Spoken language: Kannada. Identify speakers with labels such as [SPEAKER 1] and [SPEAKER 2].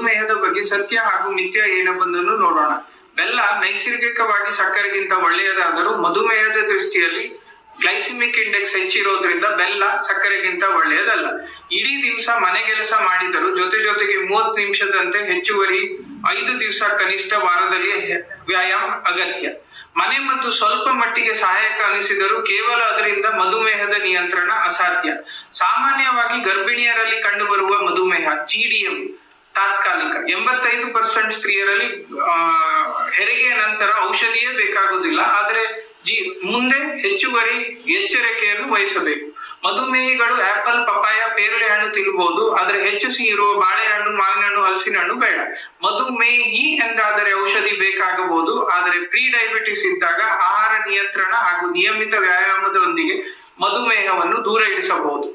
[SPEAKER 1] ಮಧುಮೇಹದ ಬಗ್ಗೆ ಸತ್ಯ ಹಾಗೂ ಮಿಥ್ಯ ಏನೆಂಬುದನ್ನು ನೋಡೋಣ. ಬೆಲ್ಲ ನೈಸರ್ಗಿಕವಾಗಿ ಸಕ್ಕರೆಗಿಂತ ಒಳ್ಳೆಯದಾದರೂ ಮಧುಮೇಹದ ದೃಷ್ಟಿಯಲ್ಲಿ ಗ್ಲೈಸಿಮಿಕ್ ಇಂಡೆಕ್ಸ್ ಹೆಚ್ಚಿರೋದ್ರಿಂದ ಬೆಲ್ಲ ಸಕ್ಕರೆಗಿಂತ ಒಳ್ಳೆಯದಲ್ಲ. ಇಡೀ ದಿವಸ ಮನೆ ಕೆಲಸ ಮಾಡಿದರೂ ಜೊತೆಗೆ 30 ನಿಮಿಷದಂತೆ ಹೆಚ್ಚುವರಿ 5 ದಿವಸ ಕನಿಷ್ಠ ವಾರದಲ್ಲಿ ವ್ಯಾಯಾಮ ಅಗತ್ಯ. ಮನೆ ಮತ್ತು ಸ್ವಲ್ಪ ಮಟ್ಟಿಗೆ ಸಹಾಯಕ ಅನಿಸಿದರೂ ಕೇವಲ ಅದರಿಂದ ಮಧುಮೇಹದ ನಿಯಂತ್ರಣ ಅಸಾಧ್ಯ. ಸಾಮಾನ್ಯವಾಗಿ ಗರ್ಭಿಣಿಯರಲ್ಲಿ ಕಂಡುಬರುವ ಮಧುಮೇಹ GDM ತಾತ್ಕಾಲಿಕ. 85% ಸ್ತ್ರೀಯರಲ್ಲಿ ಹೆರಿಗೆಯ ನಂತರ ಔಷಧಿಯೇ ಬೇಕಾಗುವುದಿಲ್ಲ, ಆದರೆ ಮುಂದೆ ಹೆಚ್ಚುವರಿ ಎಚ್ಚರಿಕೆಯನ್ನು ವಹಿಸಬೇಕು. ಮಧುಮೇಹಿಗಳು ಆಪಲ್, ಪಪಾಯ, ಪೇರಳೆ ಹಣ್ಣು ತಿನ್ನಬಹುದು, ಆದರೆ ಹೆಚ್ಚು ಸಿಹಿ ಇರುವ ಬಾಳೆಹಣ್ಣು, ಮಾವಿನ ಹಣ್ಣು, ಹಲಸಿನ ಹಣ್ಣು ಬೇಡ. ಮಧುಮೇಹಿ ಎಂದಾದರೆ ಔಷಧಿ ಬೇಕಾಗಬಹುದು, ಆದರೆ ಪ್ರೀ ಡಯಾಬಿಟಿಸ್ ಇದ್ದಾಗ ಆಹಾರ ನಿಯಂತ್ರಣ ಹಾಗೂ ನಿಯಮಿತ ವ್ಯಾಯಾಮದೊಂದಿಗೆ ಮಧುಮೇಹವನ್ನು ದೂರ ಇರಿಸಬಹುದು.